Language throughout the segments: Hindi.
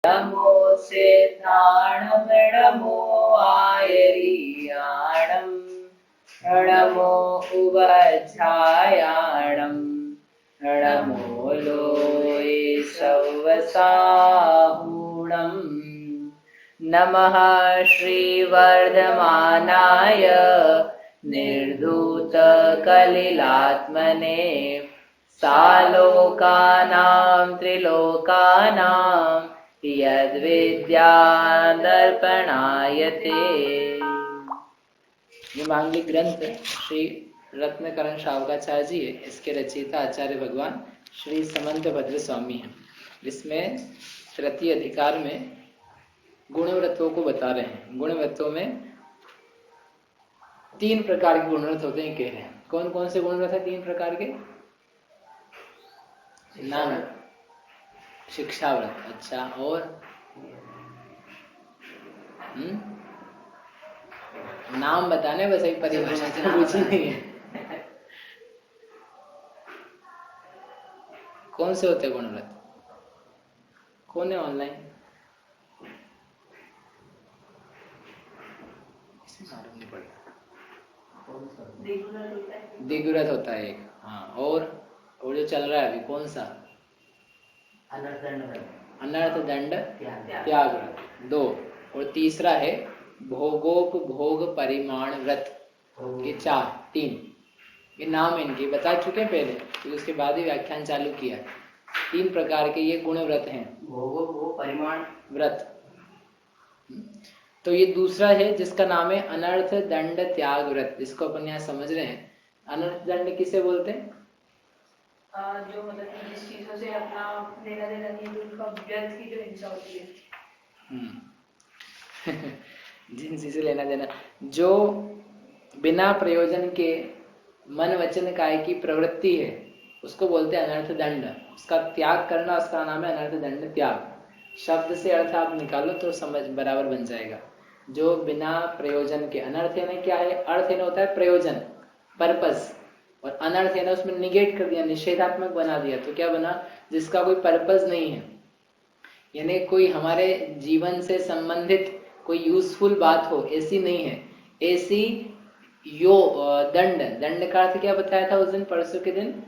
नमो सिद्धाणं नमो आयर्याणं नमो उवध्यायाणं नमो लोये सवसाहूणं नमः श्रीवर्धमानाय निर्धूतकलिलात्मने सालोकानां त्रिलोकानां यद्विद्यादर्पणायते। ये मांगलिक ग्रंथ श्री रत्नकरण शावकाचार्य जी है। इसके रचयिता आचार्य भगवान श्री समंत भद्र स्वामी हैं। इसमें तृतीय अधिकार में गुणव्रतों को बता रहे हैं। गुणव्रतों में 3 प्रकार के गुणव्रत होते हैं, कह रहे हैं। कौन कौन से गुणव्रत है 3 प्रकार के? नाम शिक्षाव्रत, अच्छा, और नाम बताने, बस एक परिभाषा से कुछ नहीं है। कौन से होते गुणव्रत? कौन है ऑनलाइन? मालूम नहीं पड़ता। द्विगुरत होता है एक, हाँ। और जो चल रहा है अभी कौन सा? अनर्थ दंड त्याग व्रत 2। और तीसरा है भोगोपभोग परिमाण व्रत। ये 3 ये नाम इनके बता चुके हैं पहले, तो उसके बाद ही व्याख्यान चालू किया। 3 प्रकार के ये गुण व्रत हैं। भोगोपभोग परिमाण व्रत। तो ये दूसरा है जिसका नाम है अनर्थ दंड त्याग व्रत, जिसको अपन यहाँ समझ रहे हैं। अनर्थ दंड किसे बोलते हैं? जो मतलब जिस चीजों से अपना लेना देना नहीं, उनका व्यर्थ की जो हिंसा होती है। जिन चीजें लेना देना, जो बिना प्रयोजन के मन वचन काय की प्रवृत्ति है, उसको बोलते हैं अनर्थ दंड। उसका त्याग करना, उसका नाम है अनर्थ दंड त्याग। शब्द से अर्थ आप निकालो तो समझ बराबर बन जाएगा। जो बिना प्रयोजन के, अनर्थ यानी क्या है? अर्थ यानी होता है प्रयोजन, पर्पस, और अनर्थ यानी उसमें निगेट कर दिया, निषेधात्मक बना दिया। तो क्या बना? जिसका कोई पर्पस नहीं है, यानी कोई हमारे जीवन से संबंधित कोई यूजफुल बात हो, ऐसी नहीं है। ऐसी यो दंड, दंड का अर्थ क्या बताया था उस दिन, परसों के दिन?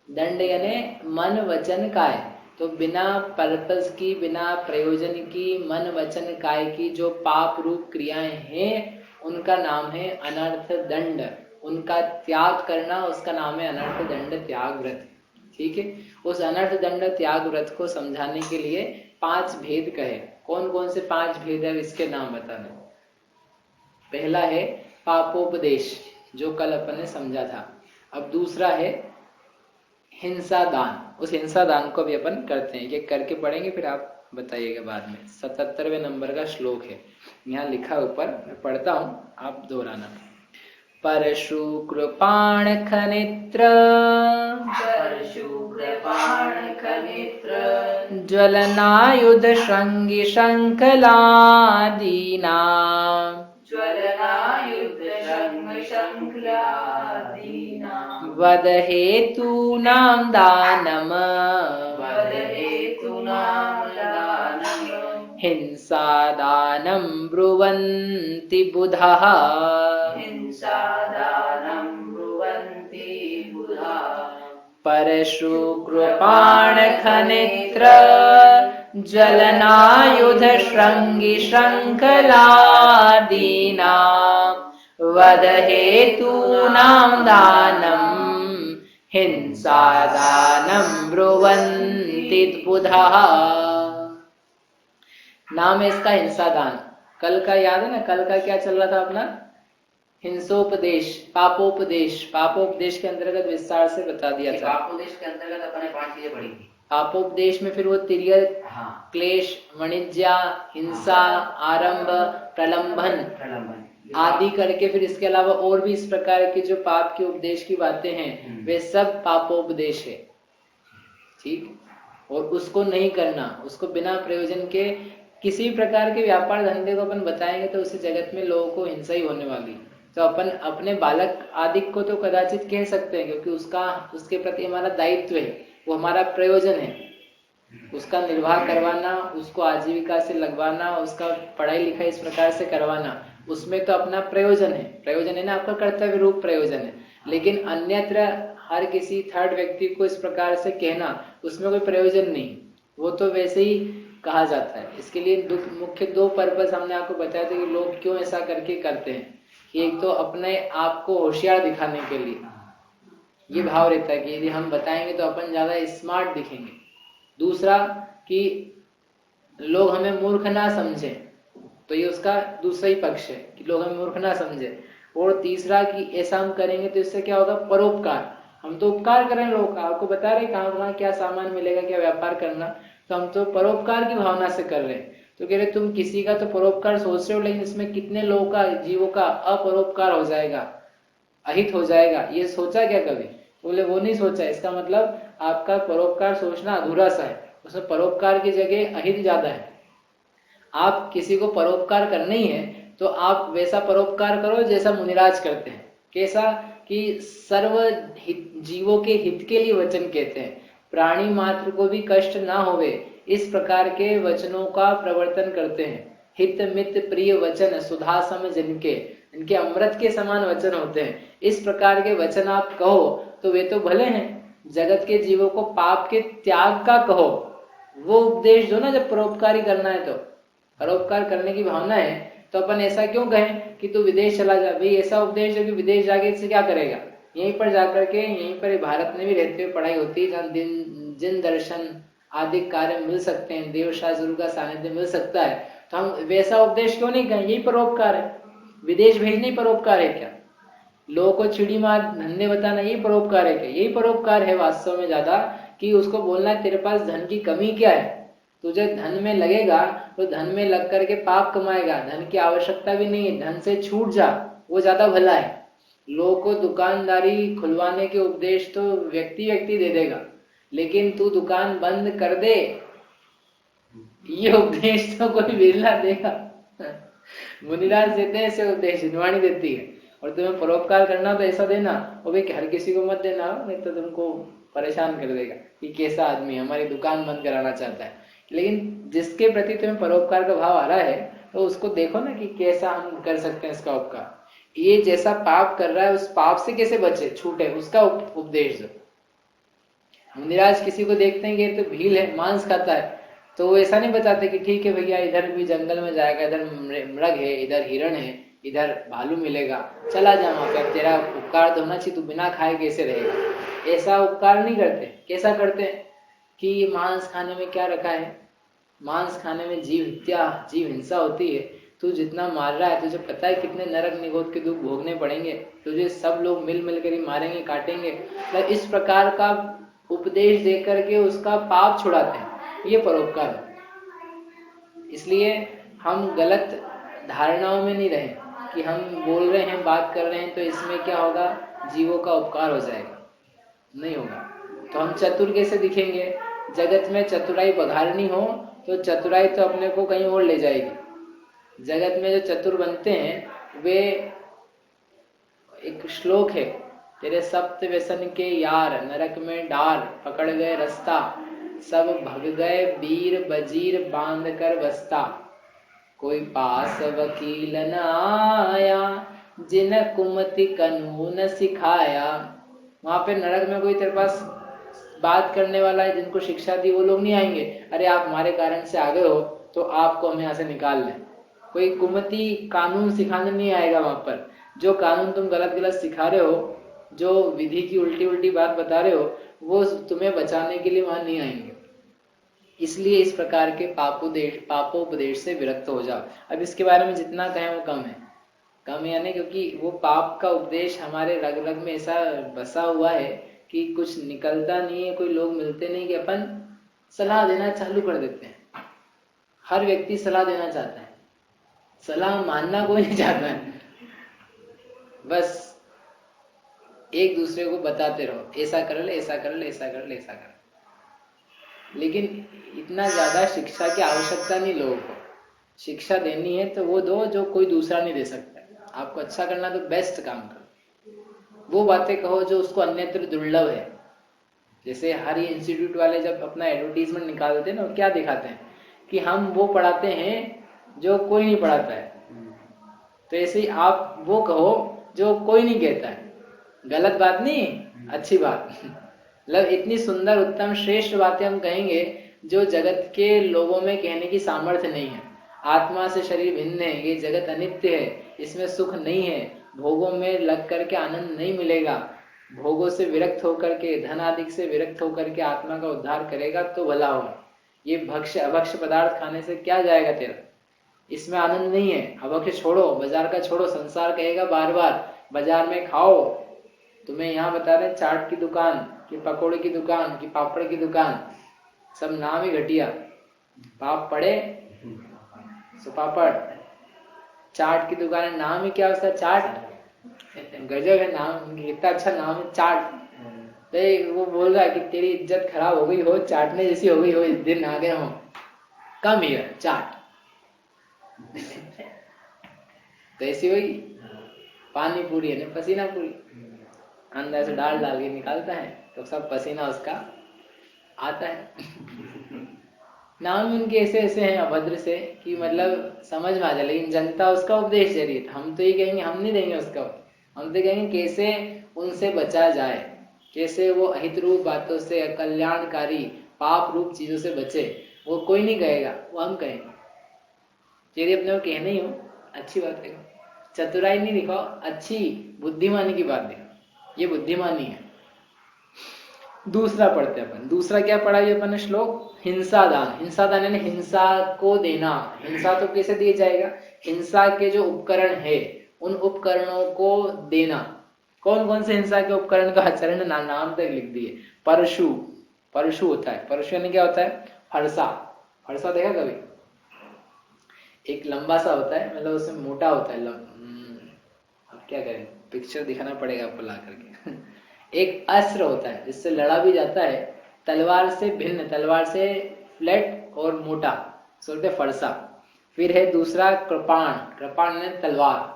दंड यानी मन वचन काय। तो बिना पर्पस की, बिना प्रयोजन की, मन वचन काय की जो पाप रूप क्रियाएं हैं, उनका नाम है अनर्थ दंड। उनका त्याग करना, उसका नाम है अनर्थ दंड त्याग व्रत। ठीक है। उस अनर्थ दंड त्याग व्रत को समझाने के लिए 5 भेद कहे। कौन कौन से 5 भेद है, इसके नाम बताने। पहला है पापोपदेश, जो कल अपन ने समझा था। अब दूसरा है हिंसा दान। उस हिंसा दान को भी अपन करते हैं, ये करके पढ़ेंगे, फिर आप बताइएगा बाद में। 77वें नंबर का श्लोक है, यहाँ लिखा ऊपर, मैं पढ़ता हूँ, आप दोहराना। परशु कृपाण खनित्र ज्वलनायुध श्रृंगी शंखलादीना वद हेतूनां दानम हिंसा दानं ब्रुवन्ति बुधाः। परशु कृपाण खनित्र ज्वलनायुध श्रृंगी शंखलादीना वद हेतूनां दानं हिंसा दानं ब्रुवन्ति बुधाः। नाम है इसका हिंसा दान। कल का याद है ना? कल का क्या चल रहा था अपना? हिंसोपदेश, पापोपदेश। पापोपदेश के अंतर्गत विस्तार से बता दिया था। पापोपदेश के अंतर्गत अपने 5 चीजें पढ़ी थी। पापोपदेश में फिर वो तिर्यक, क्लेश, वाणिज्य, हिंसा, आरंभ, प्रलंबन आदि करके, फिर इसके अलावा और भी इस प्रकार के जो पाप के उपदेश की बातें हैं, वे सब पापोपदेश है। ठीक। और उसको नहीं करना, उसको बिना प्रयोजन के किसी प्रकार के व्यापार धंधे को अपन बताएंगे तो उसी जगत में लोगों को हिंसा ही होने वाली। तो अपन अपने बालक आदि को तो कदाचित कह सकते हैं, क्योंकि उसके प्रति हमारा दायित्व है, वो हमारा प्रयोजन है। उसका निर्वाह करवाना, उसको आजीविका से लगवाना, उसका पढ़ाई लिखाई इस प्रकार से करवाना, उसमें तो अपना प्रयोजन है ना, आपका कर्तव्य रूप प्रयोजन है। लेकिन अन्यत्र हर किसी थर्ड व्यक्ति को इस प्रकार से कहना, उसमें कोई प्रयोजन नहीं, वो तो वैसे ही कहा जाता है। इसके लिए मुख्य दो पर्पस हमने आपको बताया था कि लोग क्यों ऐसा करके करते हैं। कि एक तो अपने आप को होशियार दिखाने के लिए ये भाव रहता है कि यदि हम बताएंगे तो अपन ज्यादा स्मार्ट दिखेंगे। दूसरा कि लोग हमें मूर्ख ना समझे, तो ये उसका दूसरा ही पक्ष है कि लोग हमें मूर्ख ना समझे। और तीसरा कि ऐसा हम करेंगे तो इससे क्या होगा, परोपकार, हम तो उपकार करें लोगों का, आपको बता रहे कहाँ कहाँ क्या सामान मिलेगा, क्या व्यापार करना, तो हम तो परोपकार की भावना से कर रहे हैं। तो कह रहे तुम किसी का तो परोपकार सोच रहे हो, लेकिन इसमें कितने लोगों का, जीवों का अपरोपकार हो जाएगा, अहित हो जाएगा, ये सोचा क्या कभी? बोले वो नहीं सोचा। इसका मतलब आपका परोपकार सोचना अधूरा सा है, उसमें परोपकार की जगह अहित ज्यादा है। आप किसी को परोपकार करना ही है तो आप वैसा परोपकार करो जैसा मुनिराज करते हैं। कैसा कि सर्व जीवों के हित के लिए वचन कहते हैं, प्राणी मात्र को भी कष्ट ना होवे, इस प्रकार के वचनों का प्रवर्तन करते हैं। हित मित प्रिय वचन सुधा सम जिनके, इनके अमृत के समान वचन होते हैं। इस प्रकार के वचन आप कहो तो वे तो भले हैं। जगत के जीवों को पाप के त्याग का कहो, वो उपदेश जो ना, जब परोपकारी करना है तो परोपकार करने की भावना है तो अपन ऐसा क्यों कहें कि तू विदेश चला जा। भाई ऐसा उपदेश है कि विदेश जाके इससे क्या करेगा, यहीं पर जाकर के, यहीं पर भारत में भी रहते हुए पढ़ाई होती है, जहाँ जिन दर्शन आदि कार्य मिल सकते हैं, देव शास्त्र का सानिध्य मिल सकता है, तो हम वैसा उपदेश क्यों नहीं कहें, यही परोपकार है। विदेश भेजने ही परोपकार है क्या? लोगों को चिड़ी मार धंधे बताना यही परोपकार है क्या? यही परोपकार है वास्तव में ज्यादा, कि उसको बोलना है तेरे पास धन की कमी क्या है, तुझे धन में लगेगा तो धन में लग करके पाप कमाएगा, धन की आवश्यकता भी नहीं है, धन से छूट जा, वो ज्यादा भला है। लोगों को दुकानदारी खुलवाने के उपदेश तो व्यक्ति व्यक्ति दे देगा, लेकिन तू दुकान बंद कर दे, ये उपदेश तो कोई बिरला देगा। मुनिराज देते हैं ऐसे उपदेश, हिंदवाणी देती है। और तुम्हें परोपकार करना तो ऐसा देना, और भाई हर किसी को मत देना, नहीं तो तुमको परेशान कर देगा कि कैसा आदमी हमारी दुकान बंद कराना चाहता है। लेकिन जिसके प्रति तुम्हें परोपकार का भाव आ रहा है तो उसको देखो ना कि कैसा हम कर सकते हैं इसका उपकार। ये जैसा पाप कर रहा है उस पाप से कैसे बचे, छूटे, उसका उपदेश दो। मुनिराज किसी को देखते हैं कि तो भील है, मांस खाता है, तो वो ऐसा नहीं बताते कि ठीक है भैया इधर भी जंगल में जाएगा, इधर मृग है, इधर हिरण है, इधर भालू मिलेगा, चला जा वहां पे, तेरा उपकार तो होना चाहिए, तू बिना खाए कैसे रहेगा। ऐसा उपकार नहीं करते। कैसा करते हैं कि मांस खाने में क्या रखा है, मांस खाने में जीव हत्या, जीव हिंसा होती है, तू जितना मार रहा है तुझे पता है कितने नरक निगोद के दुख भोगने पड़ेंगे, तुझे सब लोग मिल मिल कर ही मारेंगे, काटेंगे। तो इस प्रकार का उपदेश दे करके उसका पाप छुड़ाते हैं, ये परोपकार है। इसलिए हम गलत धारणाओं में नहीं रहे कि हम बोल रहे हैं, बात कर रहे हैं तो इसमें क्या होगा, जीवों का उपकार हो जाएगा, नहीं होगा। तो हम चतुर कैसे दिखेंगे, जगत में चतुराई बघारनी हो तो चतुराई तो अपने को कहीं और ले जाएगी। जगत में जो चतुर बनते हैं वे, एक श्लोक है, तेरे सप्त व्यसन के यार नरक में डार, पकड़ गए रास्ता सब भग गए वीर बजीर बांध कर बस्ता, कोई पास वकील न आया जिन कुमति कानून सिखाया। वहां पे नरक में कोई तेरे पास बात करने वाला है, जिनको शिक्षा दी, वो लोग नहीं आएंगे, अरे आप हमारे कारण से आ गए हो तो आपको हम यहाँ से निकाल लें। कोई कुमति कानून सिखाने नहीं आएगा वहां पर। जो कानून तुम गलत गलत सिखा रहे हो, जो विधि की उल्टी उल्टी बात बता रहे हो, वो तुम्हें बचाने के लिए वहां नहीं आएंगे। इसलिए इस प्रकार के पापोपदेश से विरक्त हो जाओ। अब इसके बारे में जितना कहें वो कम है, कम यानी क्योंकि वो पाप का उपदेश हमारे रग रग में ऐसा बसा हुआ है कि कुछ निकलता नहीं है, कोई लोग मिलते नहीं कि अपन सलाह देना चालू कर देते हैं। हर व्यक्ति सलाह देना चाहता है, सलाह मानना कोई नहीं चाहता है, बस एक दूसरे को बताते रहो, ऐसा कर ले, ऐसा कर ले, ऐसा कर ले, ऐसा कर ले। लेकिन इतना ज्यादा शिक्षा की आवश्यकता नहीं लोगों को। शिक्षा देनी है तो वो दो जो कोई दूसरा नहीं दे सकता है। आपको अच्छा करना तो बेस्ट काम करो, वो बातें कहो जो उसको अन्यत्र दुर्लभ है। जैसे हर इंस्टीट्यूट वाले जब अपना एडवर्टीजमेंट निकालते हैं ना, क्या दिखाते हैं कि हम वो पढ़ाते हैं जो कोई नहीं पढ़ाता है। तो ऐसे ही आप वो कहो जो कोई नहीं कहता है। गलत बात नहीं, अच्छी बात। मतलब इतनी सुंदर उत्तम श्रेष्ठ बातें हम कहेंगे जो जगत के लोगों में कहने की सामर्थ्य नहीं है। आत्मा से शरीर भिन्न है, ये जगत अनित्य है, इसमें सुख नहीं है, भोगों में लग करके आनंद नहीं मिलेगा, भोगों से विरक्त होकर के, धन आदि से विरक्त होकर के आत्मा का उद्धार करेगा तो भला होगा। ये भक्ष्य अभक्ष्य पदार्थ खाने से क्या जाएगा तेरा, इसमें आनंद नहीं है। अभक्ष्य छोड़ो, बाजार का छोड़ो, संसार कहेगा बार बार बाजार में खाओ। तुम्हें यहाँ बता रहे चाट की दुकान कि पकोड़े की दुकान कि पापड़ की दुकान, सब नाम ही घटिया। पाप पड़े सो पापड़, चाट की दुकान है, नाम ही क्या उसका, चाट। गजब है नाम, कितना अच्छा नाम है, चाट। तो वो बोल रहा है कि तेरी इज्जत खराब हो गई हो, चाटने जैसी हो गई हो, इस दिन आ गए हो, कम हियर चाट। तो ऐसी हुई पानी पूरी है ना, पसीना पूरी, अंदर से डाल डाल के निकालता है तो सब पसीना उसका आता है। नाम उनके ऐसे ऐसे हैं अभद्र से कि मतलब समझ में आ जाए, लेकिन जनता उसका उपदेश दे रही है। हम तो ये कहेंगे, हम नहीं देंगे उसका, हम तो कहेंगे कैसे उनसे बचा जाए, कैसे वो अहित रूप बातों से, अकल्याणकारी पाप रूप चीजों से बचे। वो कोई नहीं कहेगा, वो हम कहेंगे। यदि अपने को कहना ही हो, अच्छी बात है, चतुराई नहीं दिखाओ, अच्छी बुद्धिमानी की बात दिखाओ, ये बुद्धिमानी है। दूसरा पढ़ते हैं अपन, दूसरा क्या पढ़ा ये अपन ने श्लोक, हिंसा दान। हिंसा दान यानी हिंसा को देना। हिंसा तो कैसे दिया जाएगा, हिंसा के जो उपकरण है उन उपकरणों को देना। कौन कौन से हिंसा के उपकरण का आचरण नाम तक लिख दिए। परशु, परशु होता है, परशु यानी क्या होता है, फरसा। फरसा देखा कभी, एक लंबा सा होता है, मतलब उसमें मोटा होता है। अब क्या करें, पिक्चर दिखाना पड़ेगा आपको ला करके। एक अस्त्र होता है जिससे लड़ा भी जाता है, तलवार से भिन्न, तलवार से फ्लैट और मोटा, बोलते फरसा। फिर है दूसरा कृपाण, कृपाण यानी तलवार।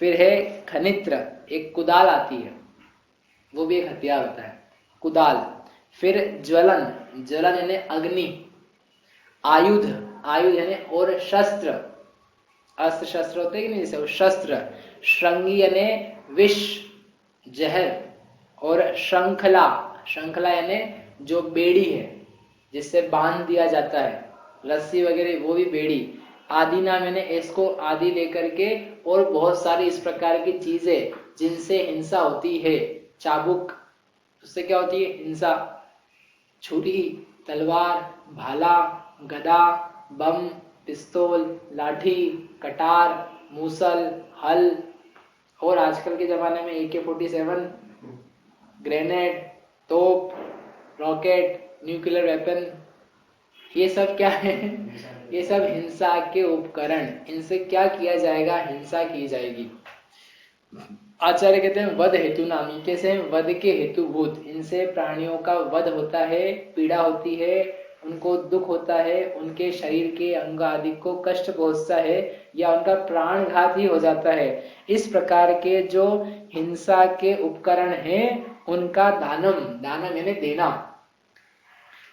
फिर है खनित्र, एक कुदाल आती है, वो भी एक हथियार होता है, कुदाल। फिर ज्वलन, ज्वलन यानी अग्नि। आयुध, आयुध यानी और शस्त्र, अस्त्र शस्त्र होते हैं कि नहीं, जैसे वो शस्त्र। श्रृंगी यानी विष, जहर। और श्रृंखला, श्रृंखला यानी जो बेड़ी है जिससे बांध दिया जाता है, रस्सी वगैरह, वो भी बेड़ी। आदि नाम यानी इसको आदि लेकर के, और बहुत सारी इस प्रकार की चीजें जिनसे हिंसा होती है। चाबुक, उससे क्या होती है हिंसा। छुरी, तलवार, भाला, गदा, बम, पिस्तौल, लाठी, कटार, मूसल, हल, और आजकल के जमाने में AK-47, ग्रेनेड, तोप, रॉकेट, न्यूक्लियर वेपन, ये सब क्या है, ये सब हिंसा के उपकरण। इनसे क्या किया जाएगा, हिंसा की जाएगी। आचार्य कहते हैं वध हेतु नामी, कैसे हैं, वध के हेतुभूत। इनसे प्राणियों का वध होता है, पीड़ा होती है, उनको दुख होता है, उनके शरीर के अंग आदि को कष्ट पहुंचता है, या उनका प्राणघात ही हो जाता है। इस प्रकार के जो हिंसा के उपकरण हैं उनका दानम, दानम यानी देना,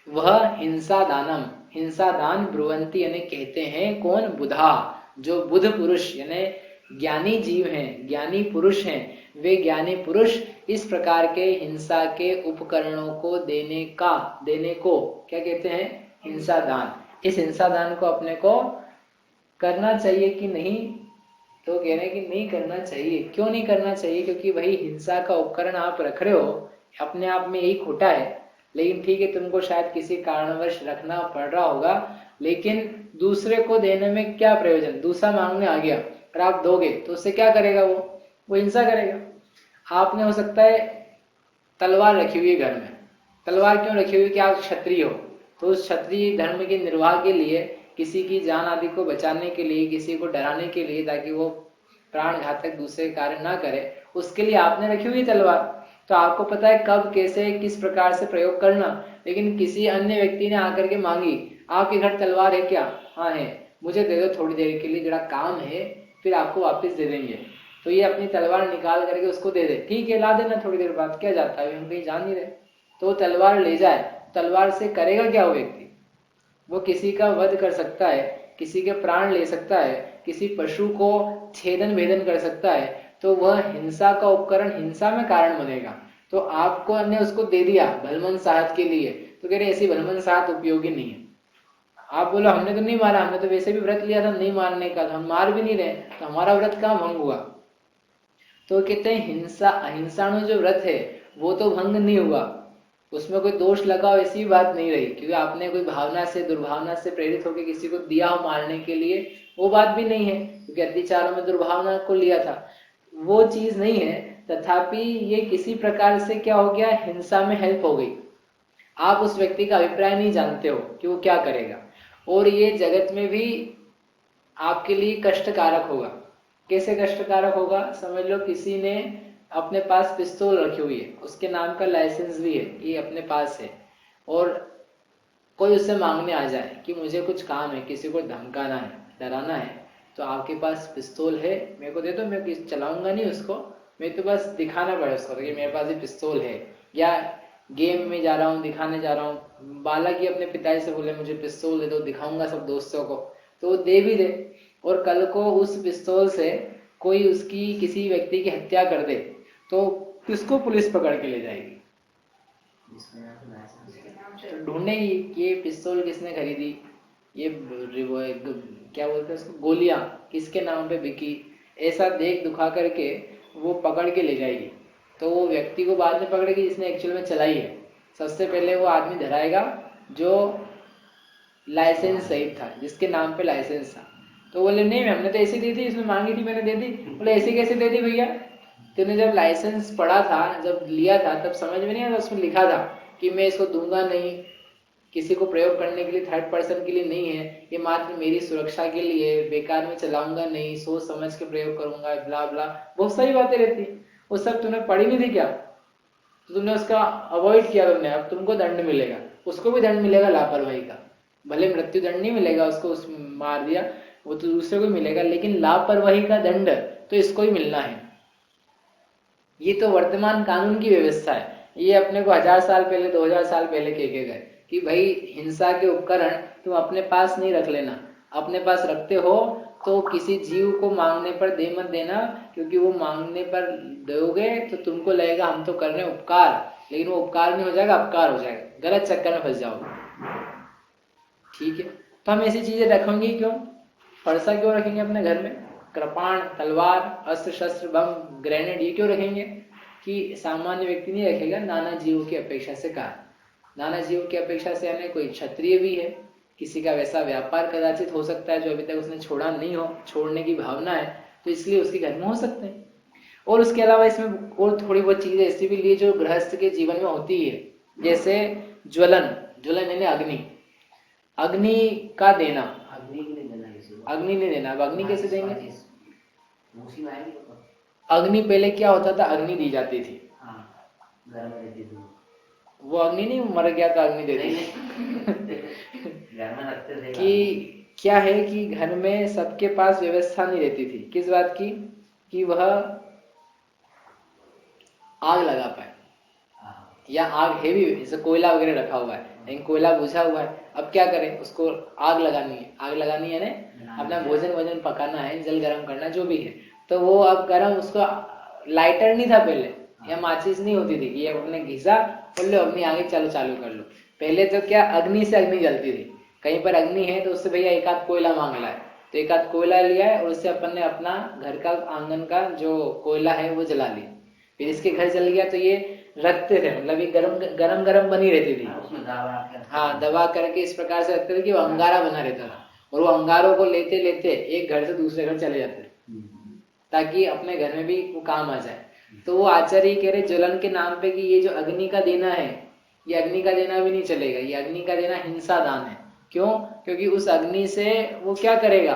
वह हिंसा दानम, हिंसा दान ब्रुवंती यानी कहते हैं कौन, बुधा, जो बुध पुरुष यानी ज्ञानी जीव हैं, ज्ञानी पुरुष हैं, वे ज्ञानी पुरुष इस प्रकार के हिंसा के उपकरणों को देने का, देने को क्या कहते हैं, हिंसा दान। इस हिंसा दान को अपने को करना चाहिए कि नहीं, तो कह रहे हैं कि नहीं करना चाहिए। क्यों नहीं करना चाहिए, क्योंकि वही हिंसा का उपकरण आप रख रहे हो, अपने आप में यही खोटा है। लेकिन ठीक है, तुमको शायद किसी कारणवश रखना पड़ रहा होगा, लेकिन दूसरे को देने में क्या प्रयोजन। दूसरा मांगने आ गया, अगर आप दोगे तो उससे क्या करेगा, वो हिंसा करेगा। आपने हो सकता है तलवार रखी हुई है घर में, तलवार क्यों रखी हुई, कि आप क्षत्रिय हो, तो उस क्षत्रिय धर्म के निर्वाह के लिए, किसी की जान आदि को बचाने के लिए, किसी को डराने के लिए, ताकि वो प्राण घातक दूसरे कार्य ना करे, उसके लिए आपने रखी हुई तलवार। तो आपको पता है कब कैसे किस प्रकार से प्रयोग करना। लेकिन किसी अन्य व्यक्ति ने आकर के मांगी, आपके घर तलवार है क्या, हाँ है, मुझे दे दो थोड़ी देर के लिए, जरा काम है, फिर आपको वापस दे देंगे। तो ये अपनी तलवार निकाल करके उसको दे दे, ठीक है ला देना थोड़ी देर बाद, क्या जाता है, हम कहीं जान नहीं रहे। तो तलवार ले जाए, तलवार से करेगा क्या वो व्यक्ति? वो किसी का वध कर सकता है, किसी के प्राण ले सकता है, किसी पशु को छेदन भेदन कर सकता है, तो वह हिंसा का उपकरण, हिंसा में कारण बनेगा। तो आपको ने उसको दे दिया भलमन साहत के लिए, तो कह रहे ऐसी भलमन साहत उपयोगी नहीं है। आप बोलो हमने तो नहीं मारा, हमने तो वैसे भी व्रत लिया था नहीं मारने का, हम मार भी नहीं रहे, तो हमारा व्रत कहाँ भंग हुआ? तो कहते हैं हिंसा, अहिंसाणु जो व्रत है वो तो भंग नहीं हुआ, उसमें कोई दोष लगा ऐसी बात नहीं रही, क्योंकि आपने कोई भावना से, दुर्भावना से प्रेरित होकर किसी को दिया हो मारने के लिए, वो बात भी नहीं है, क्योंकि अत्याचारों में दुर्भावना को लिया था, वो चीज नहीं है। तथापि ये किसी प्रकार से क्या हो गया, हिंसा में हेल्प हो गई। आप उस व्यक्ति का अभिप्राय नहीं जानते हो कि वो क्या करेगा, और ये जगत में भी आपके लिए कष्टकारक होगा। कैसे कष्टकारक होगा? समझ लो किसी ने अपने पास पिस्तौल रखी हुई है, उसके नाम का लाइसेंस भी है, ये अपने पास है, और कोई उससे मांगने आ जाए कि मुझे कुछ काम है, किसी को धमकाना है, डराना है, तो आपके पास पिस्तौल है, मेरे को दे दो, मैं चलाऊंगा नहीं उसको, मैं तो बस दिखाना पड़े उसको कि मेरे पास ये पिस्तौल है। या गेम में जा रहा हूँ, दिखाने जा रहा हूँ, बालक ही अपने पिताजी से बोले मुझे पिस्तौल दे दो, दिखाऊंगा सब दोस्तों को, तो वो दे भी दे, और कल को उस पिस्तौल से कोई उसकी किसी व्यक्ति की हत्या कर दे, तो किसको पुलिस पकड़ के ले जाएगी? ढूंढेगी कि ये पिस्तौल किसने खरीदी, ये क्या बोलते हैं उसको, गोलियां किसके नाम पे बिकी, ऐसा देख दुखा करके वो पकड़ के ले जाएगी। तो वो व्यक्ति को बाद में पकड़ेगी जिसने एक्चुअल में चलाई है। सबसे पहले वो आदमी धराएगा जो लाइसेंस सहित था, जिसके नाम पे लाइसेंस था। तो बोले नहीं हमने तो ऐसी दी थी, इसने मांगी थी मैंने दे दी। बोले ऐसी कैसे दे दी भैया, तूने जब लाइसेंस पढ़ा था, जब लिया था, तब समझ में नहीं आया उसमें लिखा था कि मैं इसको दूंगा नहीं, किसी को प्रयोग करने के लिए, थर्ड पर्सन के लिए नहीं है, ये मात्र मेरी सुरक्षा के लिए, बेकार में चलाऊंगा नहीं, सोच समझ के प्रयोग करूंगा, ब्ला ब्ला, बहुत सारी बातें रहती। वो सब तूने पढ़ी नहीं थी क्या? तो तुमने उसका अवॉइड किया तुमने, अब तुमको दंड मिलेगा, उसको भी दंड मिलेगा लापरवाही का। भले मृत्यु दंड नहीं मिलेगा उसको, उस मार दिया, वो तो दूसरे को मिलेगा, लेकिन लापरवाही का दंड तो इसको ही मिलना है। ये तो वर्तमान कानून की व्यवस्था है। ये अपने को 1000 साल पहले, 2000 साल पहले कह के गए कि भाई हिंसा के उपकरण तुम अपने पास नहीं रख लेना, अपने पास रखते हो तो किसी जीव को मांगने पर दे मत देना, क्योंकि वो मांगने पर दोगे तो तुमको लगेगा हम तो कर रहे हैं उपकार, लेकिन वो उपकार नहीं हो जाएगा, अपकार हो जाएगा, गलत चक्कर में फंस जाओगे। ठीक है, तो हम ऐसी चीजें रखेंगे क्यों? फरसा क्यों रखेंगे अपने घर में? कृपाण, तलवार, अस्त्र शस्त्र, बम, ग्रेनेड, ये क्यों रखेंगे? कि सामान्य व्यक्ति नहीं रखेगा, नाना जीवों की अपेक्षा से कहा। नाना जीवों की अपेक्षा से यानी कोई क्षत्रिय भी है, किसी का वैसा व्यापार कदाचित हो सकता है जो अभी तक उसने छोड़ा नहीं हो, छोड़ने की भावना है, तो इसलिए उसके घर में हो सकते हैं। और उसके अलावा इसमें और थोड़ी बहुत चीजें ऐसी भी लिए जो गृहस्थ के जीवन में होती है, जैसे ज्वलन, ज्वलन यानी अग्नि, अग्नि का देना। अग्नि नहीं देना, अब अग्नि कैसे देंगे? अग्नि पहले क्या होता था, अग्नि दी जाती थी, वो अग्नि नहीं मर गया था अग्नि दे दी कि क्या है कि घर में सबके पास व्यवस्था नहीं रहती थी, किस बात की, कि वह आग लगा पाए, या आग है भी, जैसे कोयला वगैरह रखा हुआ है लेकिन कोयला बुझा हुआ है, अब क्या करें, उसको आग लगानी है, आग लगानी है ना, अपना भोजन पकाना है, जल गर्म करना, जो भी है, तो वो अब गर्म, उसको लाइटर नहीं था पहले, या माचिस नहीं होती थी कि ये अपने घिसा बोल लो अग्नि आगे चलो चालू कर लो। पहले तो क्या अग्नि से अग्नि जलती थी, कहीं पर अग्नि है तो उससे भैया एक आध कोयला मांग ला है, तो एक आध कोयला लिया है और उससे अपन ने अपना घर का आंगन का जो कोयला है वो जला लिया। फिर इसके घर जल गया तो ये रखते थे, मतलब ये गरम गरम बनी रहती थी, हाँ दबा करके इस प्रकार से रखते थे कि वो अंगारा बना रहता था, और वो अंगारों को लेते लेते एक घर से दूसरे घर चले जाते ताकि अपने घर में भी वो काम आ जाए। तो वो आचार्य कह रहे ज्वलन के नाम पे कि ये जो अग्नि का देना है, ये अग्नि का देना भी नहीं चलेगा, ये अग्नि का देना हिंसा दान है। क्यों? क्योंकि उस अग्नि से वो क्या करेगा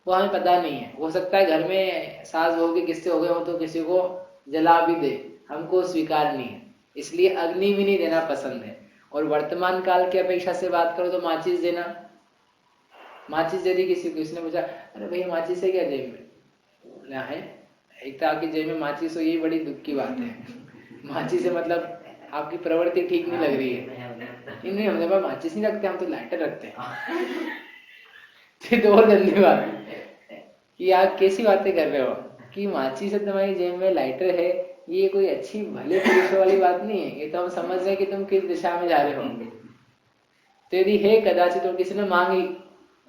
वो हमें पता नहीं है, हो सकता है घर में सास बहू के किस्से हो गए हो तो किसी को जला भी दे, हमको स्वीकार नहीं है, इसलिए अग्नि भी नहीं देना पसंद है। और वर्तमान काल की अपेक्षा से बात करो तो माचिस देना, माचिस दे दी किसी को, इसने पूछा अरे भैया माचिस है क्या जेब में, है एक तो आपकी जेब में माचिस हो, यही बड़ी दुख की बात है। माचिस से मतलब आपकी प्रवृत्ति ठीक नहीं लग रही है। नहीं हमने पास माचिस नहीं रखते, हम तो लाइटर रखते हैं। ये तो और गंदी बात है कि आप कैसी बातें कर रहे हो कि माचिस से तुम्हारी जेब में लाइटर है, ये कोई अच्छी भले पुरुषों वाली बात नहीं है। ये तो हम समझ रहे हैं कि तुम किस दिशा में जा रहे हो। तो यदि है कदाचित तो किसी ने मांगी,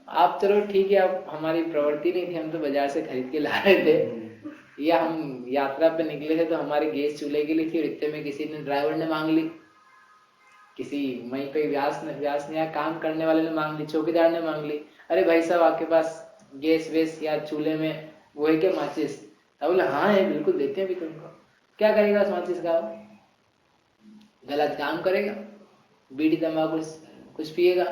आप चलो ठीक है, आप हमारी प्रवृत्ति नहीं थी, हम तो बाजार से खरीद के ला रहे थे, या हम यात्रा पे निकले थे तो हमारे गैस चूल्हे के लिए थी, इतने में किसी ने ड्राइवर ने मांग ली, किसी वहीं पे व्यास ने या काम करने वाले ने मांग ली, चौकीदार ने मांग ली, अरे भाई साहब आपके पास गैस वेस या चूल्हे में वो है क्या माचिस? बोले हाँ है, बिल्कुल देते हैं भी तुमको। क्या करेगा उस माचिस का? गलत काम करेगा, बीड़ी तंबाकू कुछ पिएगा,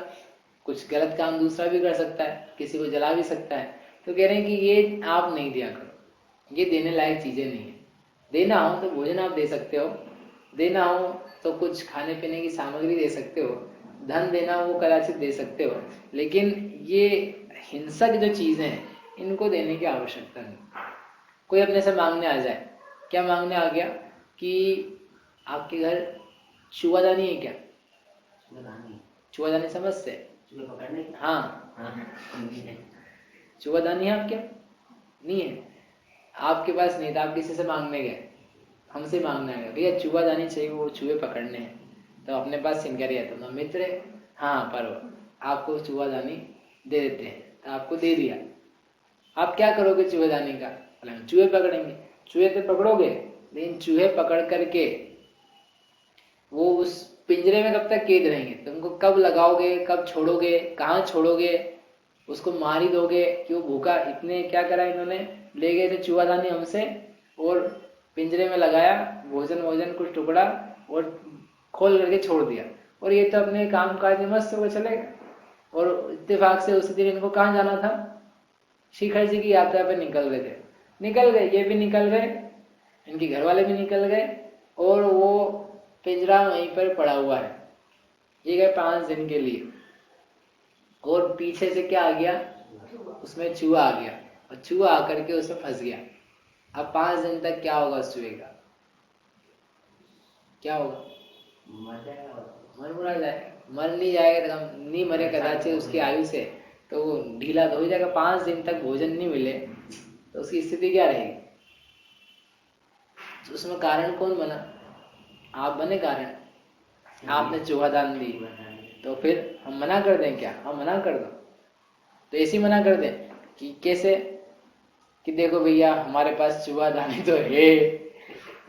कुछ गलत काम दूसरा भी कर सकता है, किसी को जला भी सकता है। तो कह रहे हैं कि ये आप नहीं दिया करो, ये देने लायक चीजें नहीं है। देना हो तो भोजन आप दे सकते हो, देना हो तो कुछ खाने पीने की सामग्री दे सकते हो, धन देना हो वो कदाचित दे सकते हो, लेकिन ये हिंसक जो चीजें हैं इनको देने की आवश्यकता नहीं। कोई अपने से मांगने आ जाए, क्या मांगने आ गया कि आपके घर चूहादानी है क्या? चूहादानी समझते? हाँ, चूहादानी है आपके? नहीं है, आपके पास नहीं था, आप किसी से मांगने गए, हमसे मांगने आ गए, भैया चूहादानी चाहिए, वो चूहे पकड़ने हैं। तो अपने पास सिनकरी है, तो मित्र है, हाँ पर आपको चूहादानी दे देते हैं, तो आपको दे दिया। आप क्या करोगे चूहेदानी का? हम चूहे पकड़ेंगे। चूहे तो पकड़ोगे, लेकिन चूहे पकड़ करके वो उस पिंजरे में कब तक कैद रहेंगे? तुमको कब लगाओगे, कब छोड़ोगे, कहाँ छोड़ोगे? उसको मार ही दोगे कि वो भूखा। इतने क्या करा इन्होंने, ले गए थे चूहादानी हमसे और पिंजरे में लगाया, भोजन कुछ टुकड़ा और खोल करके छोड़ दिया, और ये तो अपने काम काज में मस्त होकर चले गए। और इत्तेफाक से उसी दिन इनको कहाँ जाना था? शिखर जी की यात्रा पे निकल रहे थे, निकल गए, ये भी निकल गए, इनके घर वाले भी निकल गए, और वो पिंजरा वहीं पर पड़ा हुआ है। ये गए 5 दिन के लिए, और पीछे से क्या आ गया? उसमें चूहा आ गया, और चूहा आकर के उसमें फंस गया। अब 5 दिन तक क्या होगा उस चूहे का? क्या होगा? मर जाएगा। मर नहीं जाएगा, नहीं मरे कदाचित उसकी आयु से, तो वो ढीला तो हो जाएगा। 5 दिन तक भोजन नहीं मिले तो उसकी स्थिति क्या रहेगी? तो उसमें कारण कौन बना? आप बने कारण। आपने चूहा दान दी, तो फिर हम मना कर दें क्या? हम मना कर दो तो ऐसे मना कर दें कि कैसे, कि देखो भैया हमारे पास चूहा दानी तो है,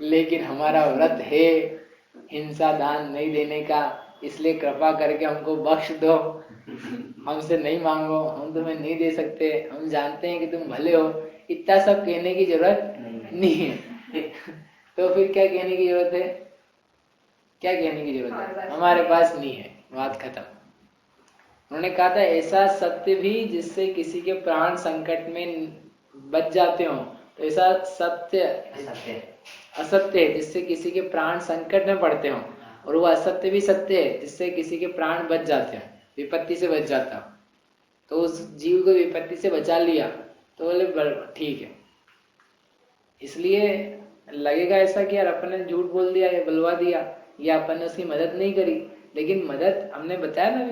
लेकिन हमारा व्रत है हिंसा दान नहीं देने का, इसलिए कृपा करके हमको बख्श दो, हमसे नहीं मांगो, हम तुम्हें नहीं दे सकते, हम जानते हैं कि तुम भले हो। इतना सब कहने की जरूरत नहीं है। तो फिर क्या कहने की जरूरत है? क्या कहने की जरूरत है? हमारे पास नहीं है, बात खत्म। उन्होंने कहा था ऐसा सत्य भी जिससे किसी के प्राण संकट में बच जाते हो, तो ऐसा सत्य असत्य है जिससे किसी के प्राण संकट में पड़ते हो, और वो असत्य भी सत्य है जिससे किसी के प्राण बच जाते हैं, विपत्ति से बच जाता हो। तो उस जीव को विपत्ति से बचा लिया तो बोले ठीक है। इसलिए लगेगा ऐसा कि यार अपन ने झूठ बोल दिया या बुलवा दिया, या अपन ने उसकी मदद नहीं करी, लेकिन मदद हमने बताया ना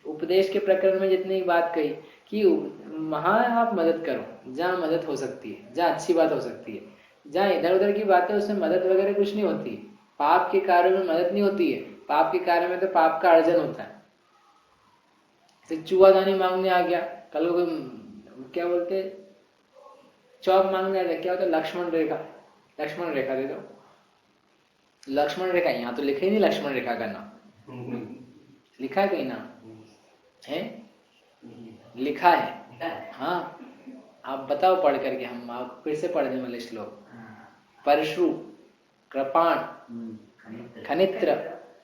उपदेश के प्रकरण में जितनी बात कही कि वहां आप मदद करो जहाँ मदद हो सकती है, जहाँ अच्छी बात हो सकती है। जहाँ इधर उधर की बातें उसमें मदद वगैरह कुछ नहीं होती। पाप के कार्य में मदद नहीं होती है, पाप के कार्य में तो पाप का अर्जन होता है। चूहादानी मांगने आ गया, कल को क्या बोलते चौक मांगने आ गया, क्या होता है? लक्ष्मण रेखा। लक्ष्मण रेखा दे दो। लक्ष्मण रेखा यहाँ तो लिखा ही नहीं, लक्ष्मण रेखा का नाम लिखा है कहीं नाम है? लिखा है। हाँ आप बताओ पढ़ करके, हम आप फिर से पढ़ने वाले श्लोक। परशु, कृपाण, खनित्र,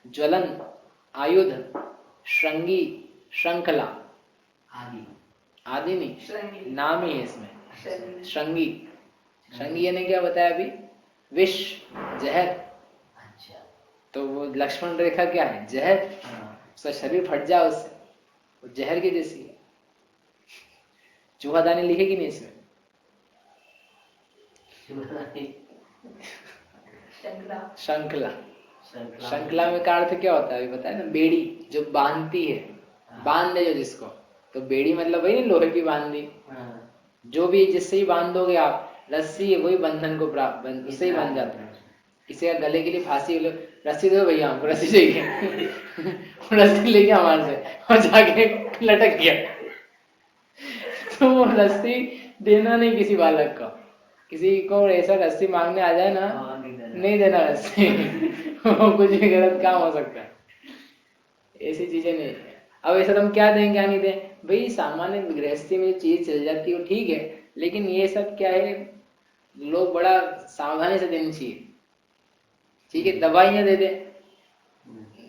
ज्वलन, आयुध, श्रृंगी, श्रृंखला, आदि नहीं, नाम ही है इसमें। श्रृंगी, श्रृंगी ने क्या बताया अभी? विष, जहर। तो वो लक्ष्मण रेखा क्या है? जहर। उसका शरीर फट जाए उससे, वो जहर की जैसी है। चूहादानी लिखेगी नहीं इसमें? श्रृंखला, श्रृंखला में का अर्थ क्या होता है अभी बताया ना, बेड़ी जो बांधती है, बांध दे जो जिसको, तो बेड़ी मतलब वही लोहे की बांधी, जो भी जिससे ही बांधोगे आप, रस्सी है वही बंधन को प्राप्त, उससे ही बंध जाता है। किसी का गले के लिए फांसी, रस्सी दो भैया हमको रस्सी चाहिए रस्सी लेके हमारे से और जाके लटक गया तो वो रस्सी देना नहीं किसी बालक को, किसी को ऐसा रस्सी मांगने आ जाए ना, नहीं देना रस्सी कुछ भी गलत काम हो सकता है, ऐसी चीजें नहीं। अब ऐसा तो हम क्या दें क्या नहीं दें, भाई सामान्य गृहस्थी में जो चीज चल जाती है वो ठीक है, लेकिन ये सब क्या है, लोग बड़ा सावधानी से देनी चाहिए। ठीक है, दवाइयां दे दे,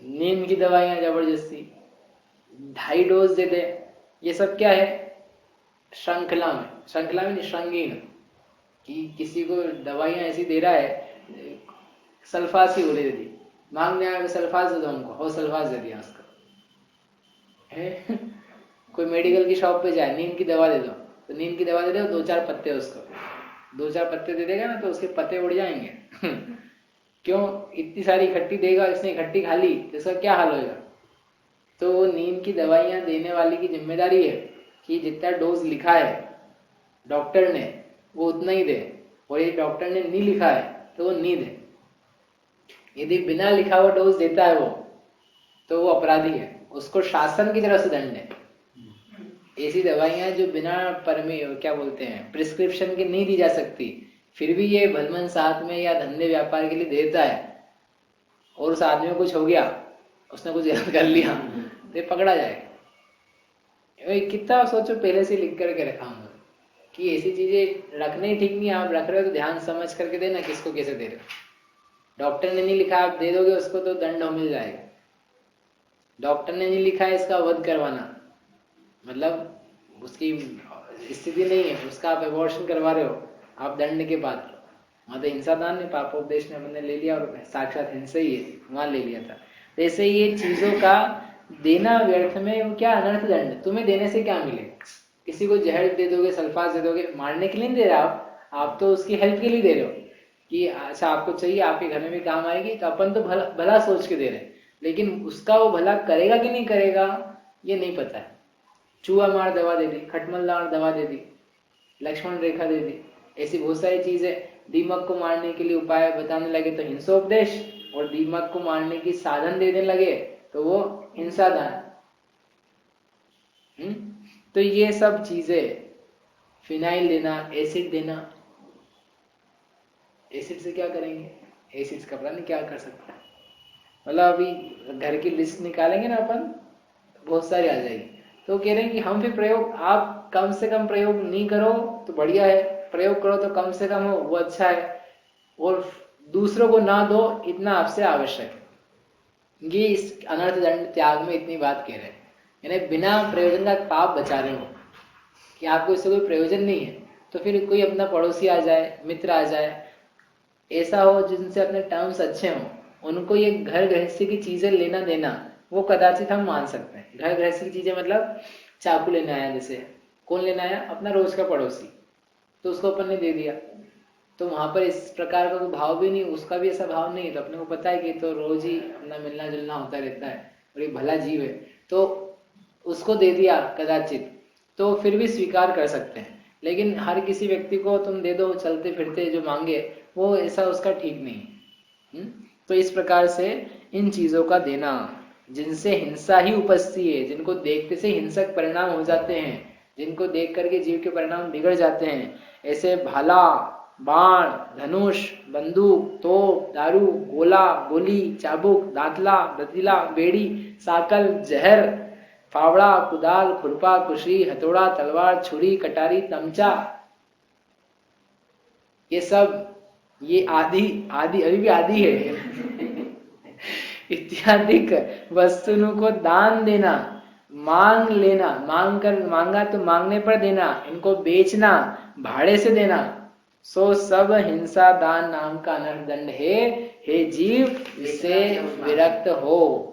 नींद की दवाइयां जबरदस्ती 2.5 डोज दे दे, ये सब क्या है, श्रृंखला में निश्रंगीण, कि किसी को दवाइयां ऐसी दे रहा है, सल्फास की गोली दे दी, मांगने आया सल्फास दे दो हमको, हो सल्फास दे दिया उसको है कोई मेडिकल की शॉप पे जाए, नींद की दवा दे दो, तो नींद की दवा दे दो, 2-4 पत्ते उसको, 2-4 पत्ते दे देगा ना तो उसके पत्ते उड़ जाएंगे क्यों, इतनी सारी इकट्ठी देगा, इसने इकट्ठी खा ली तो इसका क्या हाल होगा। तो नींद की दवाइयां देने वाले की जिम्मेदारी है कि जितना डोज लिखा है डॉक्टर ने वो उतना ही दे, और यदि डॉक्टर ने नहीं लिखा है तो वो नहीं दे। यदि बिना लिखा हुआ डोज देता है वो, तो वो अपराधी है, उसको शासन की तरफ से दंड है। ऐसी दवाइयां जो बिना क्या बोलते हैं प्रिस्क्रिप्शन के नहीं दी जा सकती, फिर भी ये भलमन साथ में या धंधे व्यापार के लिए देता है, और उस आदमी को कुछ हो गया, उसने कुछ गलत कर लिया तो ये पकड़ा जाएगा। कितना सोचो, पहले से लिख करके रखा हूं कि ऐसी चीजें रखने ही ठीक नहीं, आप रख रहे हो तो ध्यान समझ करके देना किसको कैसे दे रहे हो। डॉक्टर ने नहीं लिखा, आप दे दोगे उसको तो दंड मिल जाएगा। डॉक्टर ने नहीं लिखा है इसका वध करवाना, मतलब उसकी स्थिति नहीं है, उसका आप एबॉर्शन करवा रहे हो, आप दंड के पात्र। वहां तो हिंसा दान ने पापोपदेश ने अपने ले लिया, और साक्षात हिंसा ही है, वहां ले लिया था। तो ऐसे ये चीजों का देना व्यर्थ में, वो क्या अनर्थ दंड, तुम्हें देने से क्या मिले। किसी को जहर दे दोगे, सल्फास दे दोगे, मारने के लिए नहीं दे रहे आप तो उसकी हेल्प के लिए दे रहे हो कि अच्छा आपको चाहिए, आपके घर में भी काम आएगी, तो अपन तो भला सोच के दे रहे हैं, लेकिन उसका वो भला करेगा कि नहीं करेगा ये नहीं पता है। चूहा मार दवा दे दी, खटमल मार दवा दे दी, लक्ष्मण रेखा दे दी, ऐसी बहुत सारी चीजें। दीमक को मारने के लिए उपाय बताने लगे तो हिंसोपदेश, और दीमक को मारने की साधन देने लगे तो वो हिंसा दान। तो ये सब चीजें, फिनाइल देना, एसिड देना, एसिड से क्या करेंगे, एसिड का पता नहीं क्या कर सकता है, मतलब अभी घर की लिस्ट निकालेंगे ना अपन, बहुत सारी आ जाएगी। तो कह रहे हैं कि हम भी प्रयोग, आप कम से कम प्रयोग नहीं करो तो बढ़िया है, प्रयोग करो तो कम से कम हो वो अच्छा है, और दूसरों को ना दो इतना आपसे आवश्यक है। ये इस अनर्थ दंड त्याग में इतनी बात कह रहे हैं, यानी बिना प्रयोजन का पाप बचा रहे हो कि आपको इससे कोई प्रयोजन नहीं है, तो फिर कोई अपना पड़ोसी आ जाए, मित्र आ जाए, ऐसा हो जिनसे अपने टर्म्स अच्छे हों, उनको ये घर गृहस्थी की चीजें लेना देना वो कदाचित हम मान सकते हैं। घर गृहस्थी की चीजें मतलब चाकू लेने आया, जैसे कौन लेना आया, अपना रोज का पड़ोसी, तो उसको अपन ने दे दिया, तो वहां पर इस प्रकार का कोई भाव भी नहीं, उसका भी ऐसा भाव नहीं है, तो अपने को पता है कि तो रोज ही अपना मिलना जुलना होता रहता है और ये भला जीव है, तो उसको दे दिया कदाचित, तो फिर भी स्वीकार कर सकते हैं। लेकिन हर किसी व्यक्ति को तुम दे दो चलते फिरते जो मांगे, वो ऐसा उसका ठीक नहीं। तो इस प्रकार से इन चीजों का देना जिनसे हिंसा ही उपजती है, जिनको देखते से हिंसक परिणाम हो जाते हैं, जिनको देख करके जीव के परिणाम बिगड़ जाते हैं, ऐसे भाला, बाण, धनुष, बंदूक, तोप, दारू, गोला, गोली, चाबुक, दातला, दतीला, बेड़ी, साकल, जहर, फावड़ा, कुदाल, खुरपा, कुशी, हथौड़ा, तलवार, छुरी, कटारी, तमचा, ये सब, ये आदि अभी भी आदि है इत्यादि वस्तुओं को दान देना, मांग लेना, मांगा तो मांगने पर देना, इनको बेचना, भाड़े से देना, सो सब हिंसा दान नाम का अनर्थ दंड है। हे जीव, इससे विरक्त हो।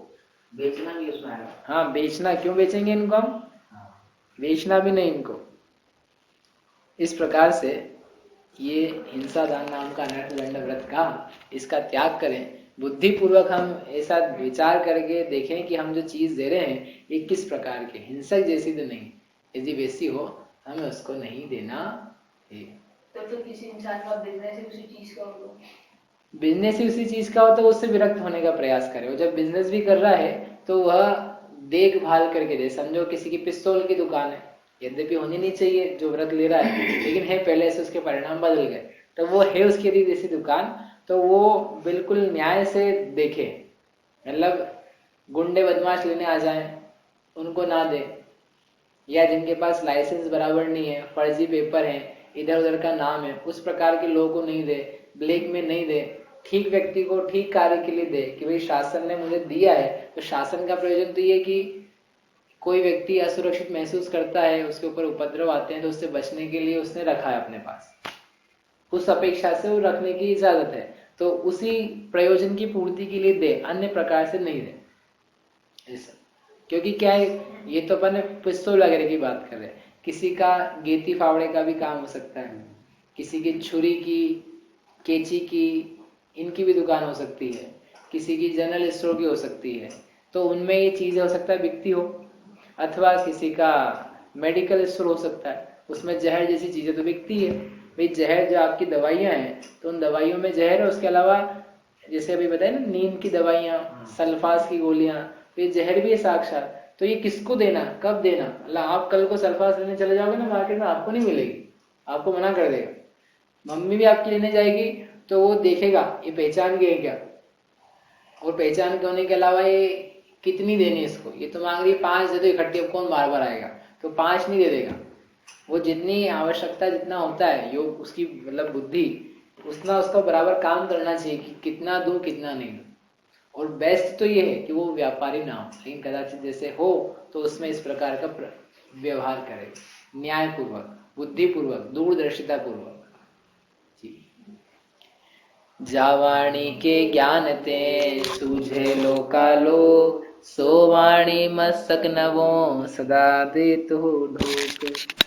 बेचना भी उसमें आएगा। हाँ, बेचना, क्यों बेचेंगे इनको हम, बेचना भी नहीं इनको। इस प्रकार से ये हिंसा दान नाम का अनर्थ दंड व्रत का, इसका त्याग करें, बुद्धि पूर्वक हम ऐसा विचार करके देखें कि हम जो चीज दे रहे हैं ये किस प्रकार के, हिंसक जैसी तो नहीं, यदि वैसी हो हमें उसको नहीं देना है। तो किसी इंसान का बिजनेस ही उसी चीज का हो, बिजनेस ही उसी चीज का हो तो उससे विरक्त होने का प्रयास करे। और जब बिजनेस भी कर रहा है तो वह देखभाल करके दे। समझो किसी की पिस्तौल की दुकान है, यद्यपि होनी नहीं चाहिए जो व्रत ले रहा है, लेकिन है, पहले से उसके परिणाम बदल गए, तो वो है उसकी यदि जैसी दुकान, तो वो बिल्कुल न्याय से देखे। मतलब गुंडे बदमाश लेने आ जाएं उनको ना दे, या जिनके पास लाइसेंस बराबर नहीं है, फर्जी पेपर है, इधर उधर का नाम है, उस प्रकार के लोगों को नहीं दे, ब्लैक में नहीं दे, ठीक व्यक्ति को ठीक कार्य के लिए दे कि भाई शासन ने मुझे दिया है। तो शासन का प्रयोजन तो ये कि कोई व्यक्ति असुरक्षित महसूस करता है, उसके ऊपर उपद्रव आते हैं, तो उससे बचने के लिए उसने रखा है अपने पास, उस अपेक्षा से वो रखने की इजाजत है, तो उसी प्रयोजन की पूर्ति के लिए दे, अन्य प्रकार से नहीं दे ऐसा। क्योंकि क्या है, ये तो अपन पिस्तौल वगैरह की बात कर रहे हैं, किसी का गेती फावड़े का भी काम हो सकता है, किसी की छुरी की, केची की, इनकी भी दुकान हो सकती है, किसी की जनरल स्टोर की हो सकती है, तो उनमें ये चीजें हो सकता है बिकती हो। अथवा किसी का मेडिकल स्टोर हो सकता है, उसमें जहर जैसी चीजें तो बिकती है। भाई जहर जो आपकी दवाइयाँ हैं तो उन दवाइयों में जहर है, उसके अलावा जैसे अभी बताए ना नींद की दवाइयाँ, सल्फास की गोलियाँ, तो ये जहर भी है साक्षात। तो ये किसको देना, कब देना? मतलब आप कल को सल्फास लेने चले जाओगे ना मार्केट में, आपको नहीं मिलेगी, आपको मना कर देगा। मम्मी भी आपकी लेने जाएगी तो वो देखेगा ये पहचान के है क्या, और पहचान के होने के अलावा ये कितनी देनी है इसको, ये तो मांग रही है 5 दे दो इकट्ठी, अब कौन बार बार आएगा, तो 5 नहीं दे देगा। वो जितनी आवश्यकता जितना होता है योग उसकी मतलब बुद्धि उतना उसका बराबर काम करना चाहिए कि कितना दूं कितना नहीं दूं। और बेस्ट तो ये है कि वो व्यापारी ना हो, लेकिन कदाचित जैसे हो तो उसमें इस प्रकार का व्यवहार करे, न्यायपूर्वक, बुद्धिपूर्वक, दूरदर्शिता पूर्वक। जावाणी के ज्ञान ते सूझे लोकालो, सो वाणी मस्तक नवो सदा देतु ढोक।